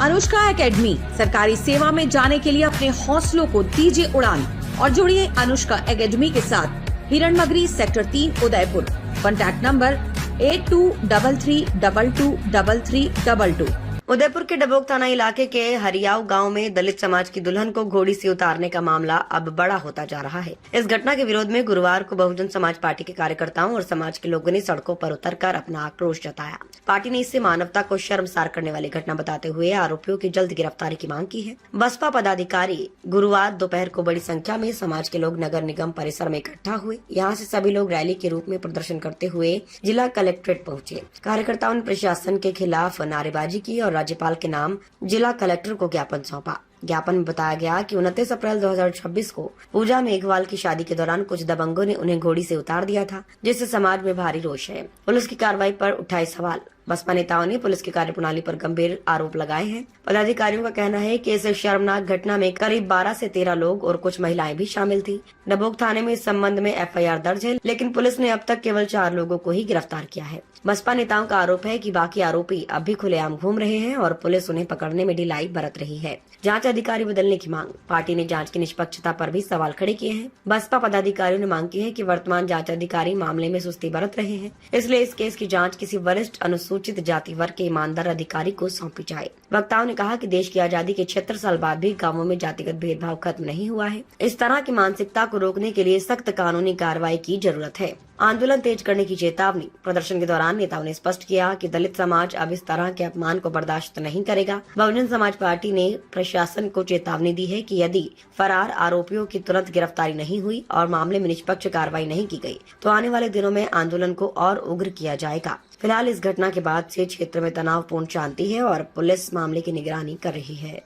Anushka academy, सरकारी सेवा में जाने के लिए अपने हौसलों को दीजिए उड़ान और जुड़िए अनुष्का एकेडमी के साथ। Hiranmagri sector 3 Udaipur. Contact number 8233223322। Udaipur के डबोक थाना इलाके के हरियाव गांव में दलित समाज की दुल्हन को घोड़ी से उतारने का मामला अब बड़ा होता जा रहा है। इस घटना के विरोध में गुरुवार को बहुजन समाज पार्टी के कार्यकर्ताओं और समाज के लोगों ने सड़कों पर उतरकर अपना आक्रोश जताया। पार्टी ने इसे मानवता को शर्मसार करने वाली घटना बताते हुए आरोपियों की जल्द गिरफ्तारी की मांग की है। बसपा पदाधिकारी गुरुवार दोपहर को बड़ी संख्या में समाज के लोग नगर निगम परिसर में इकट्ठा हुए। यहाँ से सभी लोग रैली के रूप में प्रदर्शन करते हुए जिला कलेक्ट्रेट पहुँचे। कार्यकर्ताओं ने प्रशासन के खिलाफ नारेबाजी की और राज्यपाल के नाम जिला कलेक्टर को ज्ञापन सौंपा। ज्ञापन में बताया गया कि 29 अप्रैल 2026 को पूजा मेघवाल की शादी के दौरान कुछ दबंगों ने उन्हें घोड़ी से उतार दिया था, जिससे समाज में भारी रोष है। पुलिस की कार्रवाई पर उठाए सवाल। बसपा नेताओं ने पुलिस की कार्यप्रणाली पर गंभीर आरोप लगाए हैं। पदाधिकारियों का कहना है कि इस शर्मनाक घटना में करीब 12 से 13 लोग और कुछ महिलाएं भी शामिल थी। डबोक थाने में इस संबंध में FIR दर्ज है, लेकिन पुलिस ने अब तक केवल 4 लोगों को ही गिरफ्तार किया है। बसपा नेताओं का आरोप है कि बाकी आरोपी अब भी खुलेआम घूम रहे हैं और पुलिस उन्हें पकड़ने में ढिलाई बरत रही है। जांच अधिकारी बदलने की मांग। पार्टी ने जांच की निष्पक्षता पर भी सवाल खड़े किए हैं। बसपा पदाधिकारियों ने मांग की है कि वर्तमान जांच अधिकारी मामले में सुस्ती बरत रहे हैं, इसलिए इस केस की जांच किसी वरिष्ठ अनुसूचित जाति वर्ग के ईमानदार अधिकारी को सौंपी जाए। वक्ताओं ने कहा कि देश की आजादी के 76 साल बाद भी गाँवों में जातिगत भेदभाव खत्म नहीं हुआ है। इस तरह की मानसिकता को रोकने के लिए सख्त कानूनी कार्रवाई की जरूरत है। आंदोलन तेज करने की चेतावनी। प्रदर्शन के दौरान नेताओं ने स्पष्ट किया कि दलित समाज अब इस तरह के अपमान को बर्दाश्त नहीं करेगा। बहुजन समाज पार्टी ने प्रशासन को चेतावनी दी है कि यदि फरार आरोपियों की तुरंत गिरफ्तारी नहीं हुई और मामले में निष्पक्ष कार्रवाई नहीं की गई तो आने वाले दिनों में आंदोलन को और उग्र किया जाएगा। फिलहाल इस घटना के बाद से क्षेत्र में तनावपूर्ण शांति है और पुलिस मामले की निगरानी कर रही है।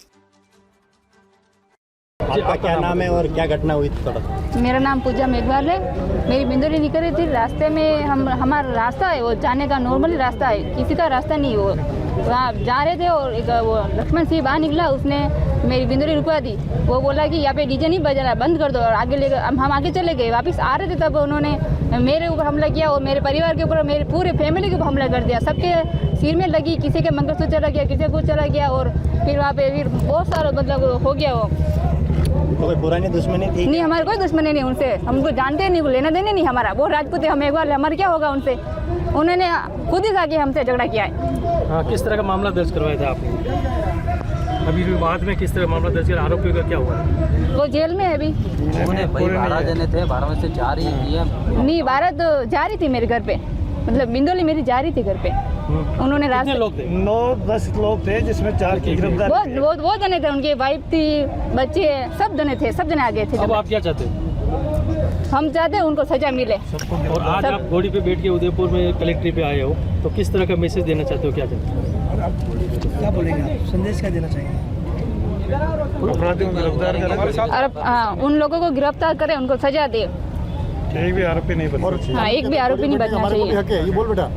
आपका क्या नाम है और क्या घटना हुई थी? थोड़ा मेरा नाम पूजा मेघवाल है। मेरी बिंदुरी निकल रही थी, रास्ते में हमारा रास्ता है वो जाने का, नॉर्मली रास्ता है, किसी का रास्ता नहीं। वो वहाँ जा रहे थे और एक वो लक्ष्मण सिंह बाहर निकला, उसने मेरी बिंदुरी रुकवा दी। वो बोला कि यहाँ पे डीजे नहीं बजा रहा, बंद कर दो, और आगे लेकर हम आगे चले गए। वापस आ रहे थे तब उन्होंने मेरे ऊपर हमला किया और मेरे परिवार के ऊपर, मेरे पूरे फैमिली के ऊपर हमला कर दिया। सबके सिर में लगी, किसी के मंगलसूत्र चला गया, किसी को चला गया और फिर वहाँ पे फिर बहुत सारा मतलब हो गया। वो तो कोई पुरानी दुश्मनी थी? नहीं, हमारे कोई दुश्मनी नहीं उनसे, हमको जानते नहीं, लेना देने नहीं हमारा। वो राजपूत है, हम एक बार हमारे क्या होगा उनसे। उन्होंने खुद ही आके हमसे झगड़ा किया है। हाँ, किस तरह का मामला दर्ज करवाया था आपने? अभी भी बाद में किस तरह मामला दर्ज कर, आरोपियों का क्या हुआ? वो जेल में है अभी। 12 जने थे, 12 में से 4 ही है। नहीं, 12 तो जा रही थी मेरे घर पे, मतलब बिंदोली मेरी जा रही थी घर पे। उन्होंने कितने लोग थे? 9-10 लोग थे, जिसमें 4 की गिरफ्तार। वो जने थे, उनके वाइफ थी, बच्चे, सब जने थे, सब जने आ गए थे। अब आप क्या चाहते हैं? हम चाहते हैं उनको सजा मिले। और आज आप घोड़ी पे बैठ के उदयपुर में कलेक्ट्रेट पे आए हो, तो किस तरह का मैसेज देना चाहते हो, क्या चाहते हो? क्या बोलेंगे आप? संदेश क्या देना चाहिए? अपराधियों को गिरफ्तार करें और उन लोगों को गिरफ्तार करें, उनको सजा दे। एक भी आरोपी नहीं बचना चाहिए। हाँ, एक भी आरोपी नहीं बचना चाहिए। हक है, ये बोल बेटा,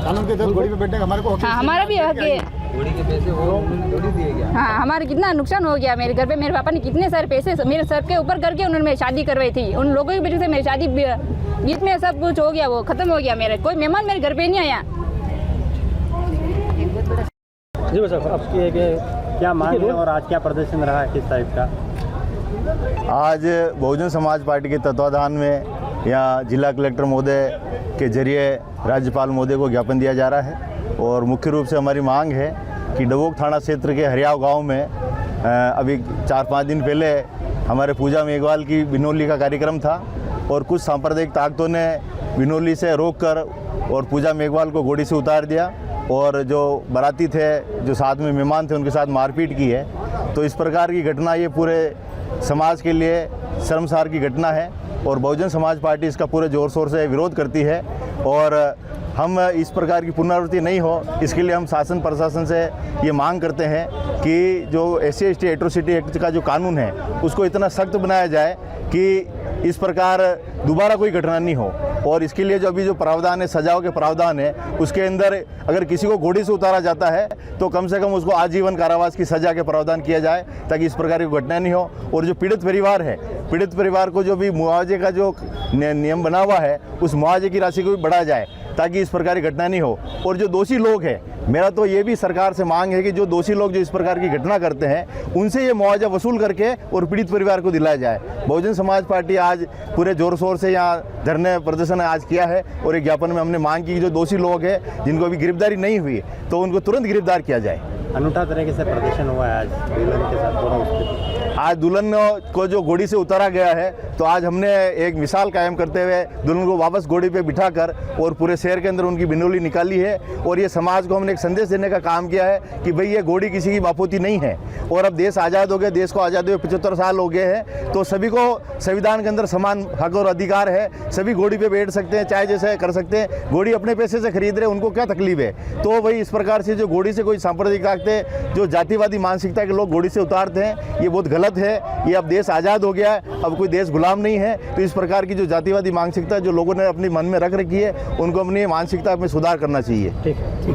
कानून के तहत घोड़ी पे बैठने का हमारे को हक है। हाँ, हमारा भी हक है। घोड़ी के पैसे वो थोड़ी दिए गया। हाँ, हमारे कितना नुकसान हो गया मेरे घर पे। मेरे पापा ने कितने सारे पैसे मेरे सर के ऊपर करके उन्होंने मेरी शादी करवाई थी। उन लोगों की वजह से मेरी शादी बीच में सब कुछ हो गया, वो खत्म हो गया। मेरे कोई मेहमान मेरे घर पे नहीं आया। जी बस आपकी क्या मांग है और आज क्या प्रदर्शन रहा है, किस टाइप का? आज बहुजन समाज पार्टी के तत्वाधान में यहाँ जिला कलेक्टर महोदय के जरिए राज्यपाल महोदय को ज्ञापन दिया जा रहा है और मुख्य रूप से हमारी मांग है कि डबोक थाना क्षेत्र के हरियाव गांव में अभी 4-5 दिन पहले हमारे पूजा मेघवाल की बिनौली का कार्यक्रम था और कुछ सांप्रदायिक ताकतों ने बिनौली से रोककर और पूजा मेघवाल को घोड़ी से उतार दिया और जो बाराती थे, जो साथ में मेहमान थे, उनके साथ मारपीट की है। तो इस प्रकार की घटना ये पूरे समाज के लिए शर्मसार की घटना है और बहुजन समाज पार्टी इसका पूरे ज़ोर शोर से विरोध करती है और हम इस प्रकार की पुनरावृत्ति नहीं हो, इसके लिए हम शासन प्रशासन से ये मांग करते हैं कि जो SC/ST एट्रोसिटी एक्ट का जो कानून है उसको इतना सख्त बनाया जाए कि इस प्रकार दोबारा कोई घटना नहीं हो। और इसके लिए जो अभी जो प्रावधान है, सजाओं के प्रावधान है, उसके अंदर अगर किसी को घोड़ी से उतारा जाता है तो कम से कम उसको आजीवन कारावास की सजा के प्रावधान किया जाए ताकि इस प्रकार की घटना नहीं हो। और जो पीड़ित परिवार है, पीड़ित परिवार को जो भी मुआवजे का जो नियम बना हुआ है, उस मुआवजे की राशि को भी बढ़ाया जाए ताकि इस प्रकार की घटना नहीं हो। और जो दोषी लोग हैं, मेरा तो ये भी सरकार से मांग है कि जो दोषी लोग जो इस प्रकार की घटना करते हैं उनसे ये मुआवजा वसूल करके और पीड़ित परिवार को दिलाया जाए। बहुजन समाज पार्टी आज पूरे जोर शोर से यहाँ धरने प्रदर्शन आज किया है और एक ज्ञापन में हमने मांग की कि जो दोषी लोग हैं जिनको अभी गिरफ्तारी नहीं हुई तो उनको तुरंत गिरफ्तार किया जाए। अनूठा तरीके से प्रदर्शन हुआ है आज दुल्हन के साथ, थोड़ा उसके आज दुल्हन को जो घोड़ी से उतारा गया है तो आज हमने एक मिसाल कायम करते हुए दुल्हन को वापस घोड़ी पे बिठाकर और पूरे शहर के अंदर उनकी बिनोली निकाली है और ये समाज को हमने एक संदेश देने का काम किया है कि भाई ये घोड़ी किसी की बापोती नहीं है। और अब देश आज़ाद हो गया, देश को आज़ाद हुए 75 साल हो गए हैं, तो सभी को संविधान के अंदर समान हक और अधिकार है, सभी घोड़ी पे बैठ सकते हैं, चाहे जैसे कर सकते हैं। घोड़ी अपने पैसे से खरीद रहे, उनको क्या तकलीफ है। तो भाई इस प्रकार से जो घोड़ी से कोई सांप्रदायिक ताकतें, जो जातिवादी मानसिकता के लोग घोड़ी से उतारते हैं, ये बहुत गलत है। ये अब देश आज़ाद हो गया है, अब कोई देश गुलाम नहीं है, तो इस प्रकार की जो जातिवादी मानसिकता जो लोगों ने अपने मन में रख रखी है उनको अपनी मानसिकता में सुधार करना चाहिए। ठीक है।